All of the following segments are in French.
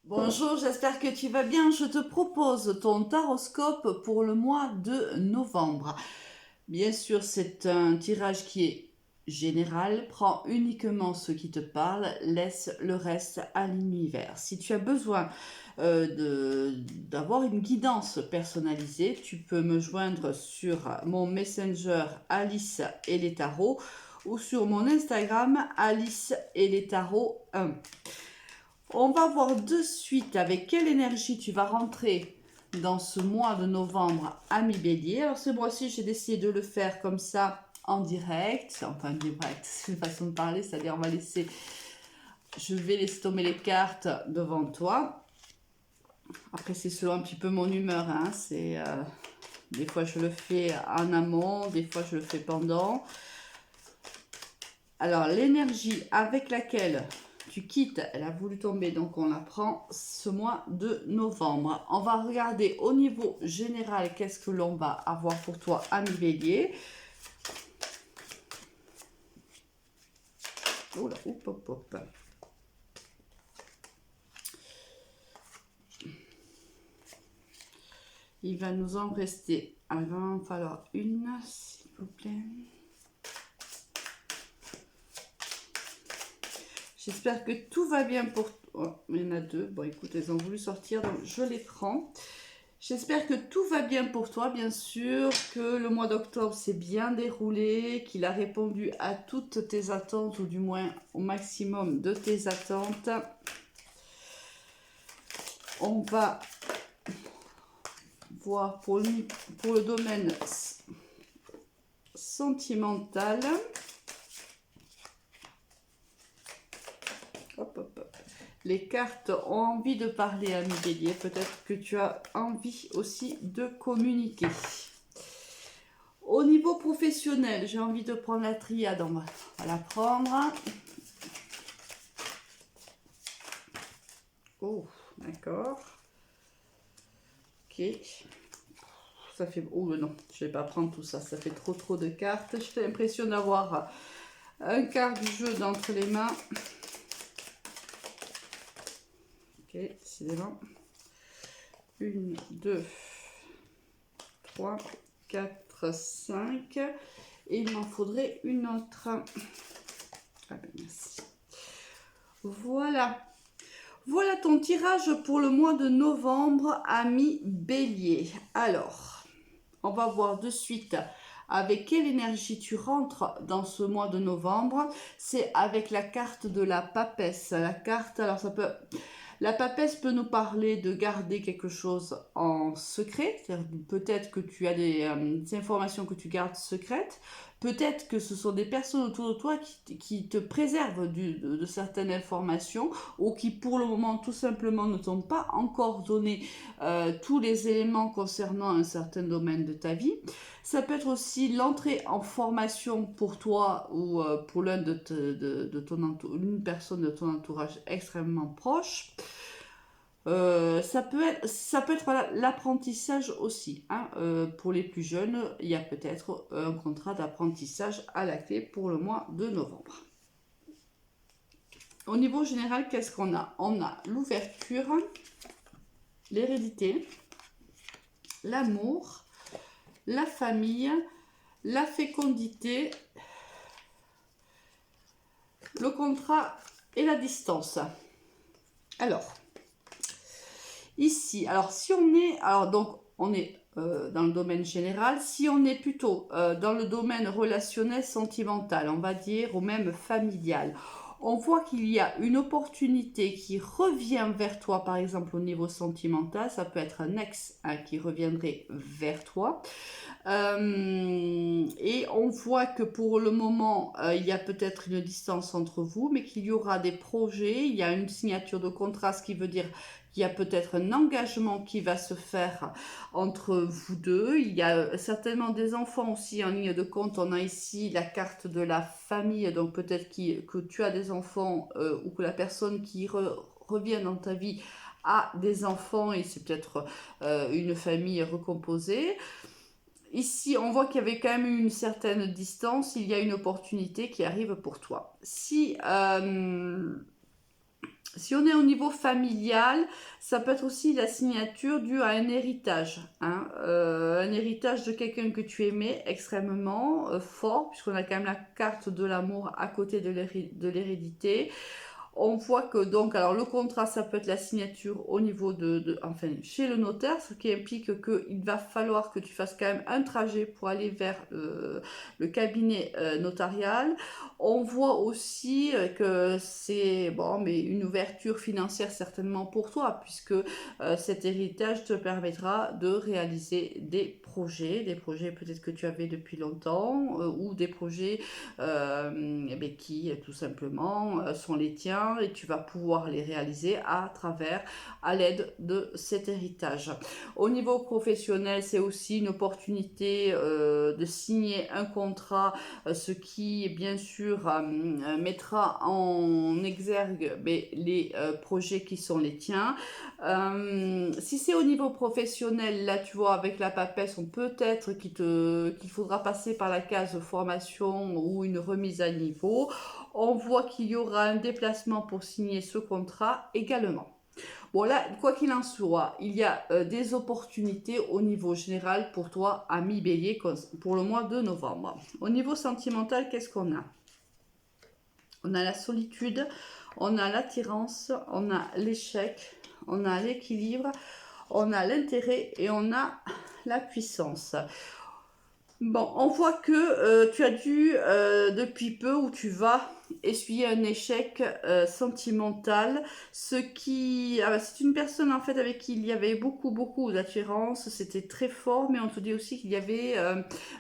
Bonjour, j'espère que tu vas bien. Je te propose ton taroscope pour le mois de novembre. Bien sûr, c'est un tirage qui est général. Prends uniquement ce qui te parle, laisse le reste à l'univers. Si tu as besoin d'avoir une guidance personnalisée, tu peux me joindre sur mon Messenger Alice et les tarots ou sur mon Instagram Alice et les tarots 1. On va voir de suite avec quelle énergie tu vas rentrer dans ce mois de novembre, ami Bélier. Alors ce mois-ci, j'ai décidé de le faire comme ça en direct. Enfin, direct, c'est une façon de parler, c'est-à-dire je vais laisser tomber les cartes devant toi. Après, c'est selon un petit peu mon humeur. Hein. Des fois, je le fais en amont, des fois, je le fais pendant. Alors, l'énergie avec laquelle tu quittes, elle a voulu tomber, donc on la prend ce mois de novembre. On va regarder au niveau général qu'est-ce que l'on va avoir pour toi, ami Bélier. Oh là, hop, hop, hop. Il va nous en rester, il va en falloir une, s'il vous plaît. J'espère que tout va bien pour toi. Oh, il y en a deux. Bon, écoute, elles ont voulu sortir, donc je les prends. J'espère que tout va bien pour toi, bien sûr, que le mois d'octobre s'est bien déroulé, qu'il a répondu à toutes tes attentes, ou du moins au maximum de tes attentes. On va voir pour le domaine sentimental. Hop, hop, hop. Les cartes ont envie de parler, ami Bélier. Peut-être que tu as envie aussi de communiquer. Au niveau professionnel, j'ai envie de prendre la triade. On va la prendre. Oh, d'accord. Ok. Ça fait... Oh non, je ne vais pas prendre tout ça. Ça fait trop de cartes. J'ai l'impression d'avoir un quart du jeu d'entre les mains. Ok, décidément. 1, 2, 3, 4, 5. Et il m'en faudrait une autre. Ah ben merci. Voilà. Voilà ton tirage pour le mois de novembre, ami Bélier. Alors, on va voir de suite avec quelle énergie tu rentres dans ce mois de novembre. C'est avec la carte de la papesse. La carte, alors ça peut... La papesse peut nous parler de garder quelque chose en secret. Peut-être que tu as des informations que tu gardes secrètes. Peut-être que ce sont des personnes autour de toi qui te préservent de certaines informations ou qui pour le moment tout simplement ne t'ont pas encore donné tous les éléments concernant un certain domaine de ta vie. Ça peut être aussi l'entrée en formation pour toi ou pour l'un une personne de ton entourage extrêmement proche. Ça peut être voilà, l'apprentissage aussi. Hein. Pour les plus jeunes, il y a peut-être un contrat d'apprentissage à la clé pour le mois de novembre. Au niveau général, qu'est-ce qu'on a? On a l'ouverture, l'hérédité, l'amour, la famille, la fécondité, le contrat et la distance. Alors, ici, alors si on est, alors donc on est dans le domaine général, si on est plutôt dans le domaine relationnel, sentimental, on va dire, ou même familial, on voit qu'il y a une opportunité qui revient vers toi, par exemple au niveau sentimental, ça peut être un ex hein, qui reviendrait vers toi. Et on voit que pour le moment, il y a peut-être une distance entre vous, mais qu'il y aura des projets, il y a une signature de contrat, ce qui veut dire qu'il y a peut-être un engagement qui va se faire entre vous deux. Il y a certainement des enfants aussi en ligne de compte. On a ici la carte de la famille, donc peut-être que tu as des enfants ou que la personne qui revient dans ta vie a des enfants et c'est peut-être une famille recomposée. Ici, on voit qu'il y avait quand même une certaine distance, il y a une opportunité qui arrive pour toi. Si Si on est au niveau familial, ça peut être aussi la signature due à un héritage. Hein, un héritage de quelqu'un que tu aimais extrêmement fort, puisqu'on a quand même la carte de l'amour à côté de l'hérédité. On voit que donc, alors le contrat, ça peut être la signature au niveau enfin, chez le notaire, ce qui implique qu'il va falloir que tu fasses quand même un trajet pour aller vers le cabinet notarial. On voit aussi que c'est bon, mais une ouverture financière certainement pour toi, puisque cet héritage te permettra de réaliser des projets peut-être que tu avais depuis longtemps, ou des projets qui tout simplement sont les tiens et tu vas pouvoir les réaliser à l'aide de cet héritage. Au niveau professionnel, c'est aussi une opportunité de signer un contrat, ce qui bien sûr mettra en exergue les projets qui sont les tiens. Si c'est au niveau professionnel, là tu vois avec la papesse, on peut-être qu'il faudra passer par la case formation ou une remise à niveau. On voit qu'il y aura un déplacement pour signer ce contrat également. Bon là, quoi qu'il en soit, il y a des opportunités au niveau général pour toi, ami Bélier, pour le mois de novembre. Au niveau sentimental, qu'est-ce qu'on a? On a la solitude, on a l'attirance, on a l'échec, on a l'équilibre, on a l'intérêt et on a la puissance. Bon, on voit que tu as dû, depuis peu, ou tu vas essuyer un échec sentimental, ce qui... c'est une personne en fait avec qui il y avait beaucoup d'attirance, c'était très fort, mais on te dit aussi qu'il y avait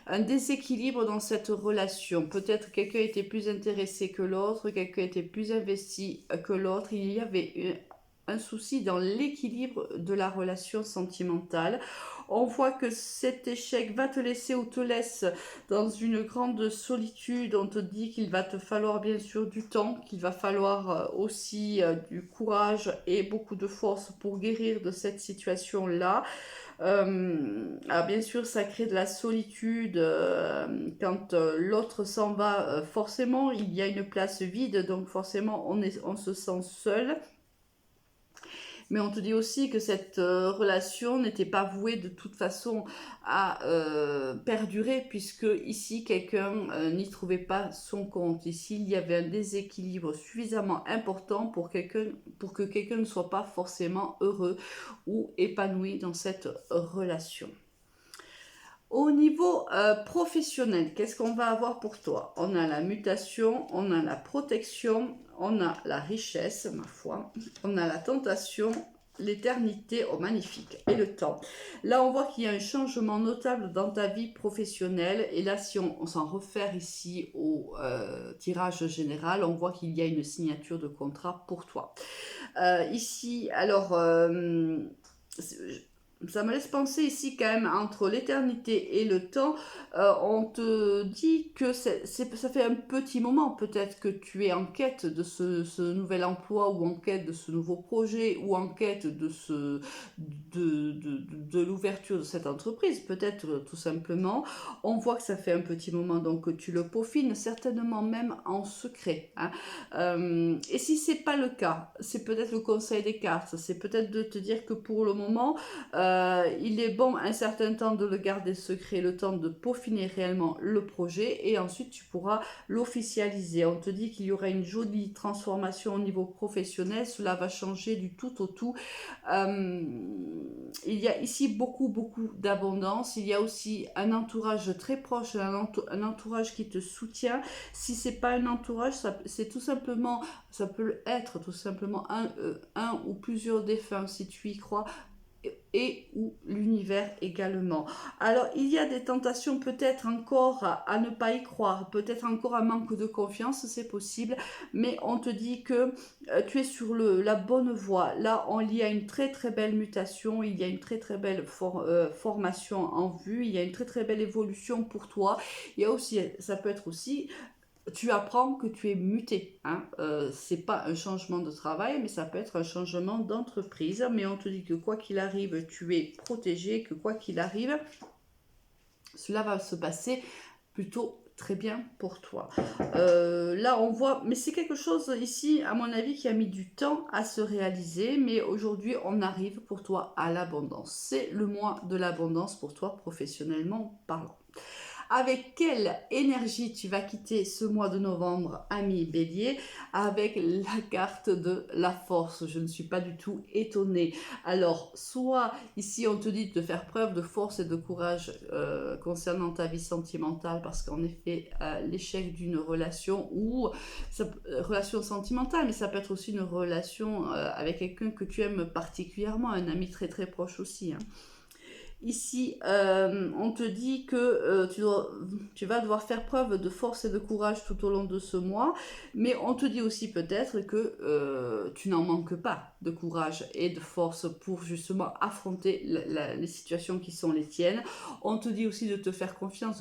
un déséquilibre dans cette relation. Peut-être quelqu'un était plus intéressé que l'autre, quelqu'un était plus investi que l'autre, il y avait un souci dans l'équilibre de la relation sentimentale. On voit que cet échec va te laisser ou te laisse dans une grande solitude. On te dit qu'il va te falloir bien sûr du temps, qu'il va falloir aussi du courage et beaucoup de force pour guérir de cette situation-là. Alors bien sûr, ça crée de la solitude quand l'autre s'en va. Forcément, il y a une place vide, donc forcément, on se sent seul. Mais on te dit aussi que cette relation n'était pas vouée de toute façon à perdurer, puisque ici quelqu'un n'y trouvait pas son compte. Ici il y avait un déséquilibre suffisamment important pour que quelqu'un ne soit pas forcément heureux ou épanoui dans cette relation. Au niveau professionnel, qu'est-ce qu'on va avoir pour toi? On a la mutation, on a la protection, on a la richesse, ma foi, on a la tentation, l'éternité, oh magnifique, et le temps. Là, on voit qu'il y a un changement notable dans ta vie professionnelle. Et là, si on s'en réfère ici au tirage général, on voit qu'il y a une signature de contrat pour toi. Ici, alors... ça me laisse penser ici quand même entre l'éternité et le temps. On te dit que ça fait un petit moment peut-être que tu es en quête de ce nouvel emploi, ou en quête de ce nouveau projet, ou en quête de l'ouverture de cette entreprise, peut-être tout simplement. On voit que ça fait un petit moment donc que tu le peaufines, certainement même en secret. Hein. Et si c'est pas le cas, c'est peut-être le conseil des cartes, c'est peut-être de te dire que pour le moment, il est bon un certain temps de le garder secret, le temps de peaufiner réellement le projet, et ensuite tu pourras l'officialiser. On te dit qu'il y aura une jolie transformation au niveau professionnel, cela va changer du tout au tout. Il y a ici beaucoup d'abondance, il y a aussi un entourage très proche, un entourage qui te soutient. Si c'est pas un entourage, c'est tout simplement, ça peut être tout simplement un ou plusieurs défunts si tu y crois, et ou l'univers également. Alors il y a des tentations peut-être encore à ne pas y croire, peut-être encore un manque de confiance, c'est possible, mais on te dit que tu es sur la bonne voie. Là il y a une très belle mutation, il y a une très belle formation en vue, il y a une très belle évolution pour toi. Il y a aussi, ça peut être aussi, tu apprends que tu es muté. Hein. C'est pas un changement de travail, mais ça peut être un changement d'entreprise. Mais on te dit que quoi qu'il arrive, tu es protégé, que quoi qu'il arrive, cela va se passer plutôt très bien pour toi. Là, on voit, mais c'est quelque chose ici, à mon avis, qui a mis du temps à se réaliser, mais aujourd'hui, on arrive pour toi à l'abondance. C'est le mois de l'abondance pour toi, professionnellement parlant. Avec quelle énergie tu vas quitter ce mois de novembre, ami Bélier? Avec la carte de la force. Je ne suis pas du tout étonnée. Alors, soit ici on te dit de faire preuve de force et de courage concernant ta vie sentimentale, parce qu'en effet, l'échec d'une relation ou relation sentimentale, mais ça peut être aussi une relation avec quelqu'un que tu aimes particulièrement, un ami très très proche aussi, hein. Ici, on te dit que tu vas devoir faire preuve de force et de courage tout au long de ce mois, mais on te dit aussi peut-être que tu n'en manques pas de courage et de force pour justement affronter les situations qui sont les tiennes. On te dit aussi de te faire confiance,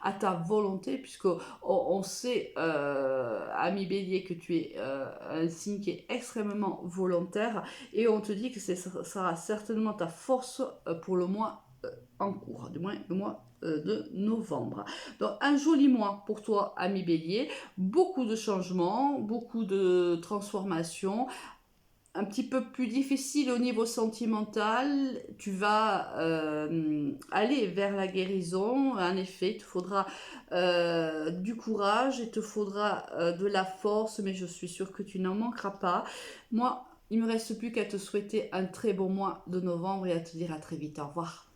à ta volonté, puisque on sait, ami Bélier, que tu es un signe qui est extrêmement volontaire, et on te dit que ce sera certainement ta force pour le mois en cours, du moins le mois de novembre. Donc un joli mois pour toi, ami Bélier, beaucoup de changements, beaucoup de transformations, un petit peu plus difficile au niveau sentimental. Tu vas aller vers la guérison. En effet, il te faudra du courage, il te faudra de la force, mais je suis sûre que tu n'en manqueras pas. Moi, il ne me reste plus qu'à te souhaiter un très bon mois de novembre et à te dire à très vite. Au revoir.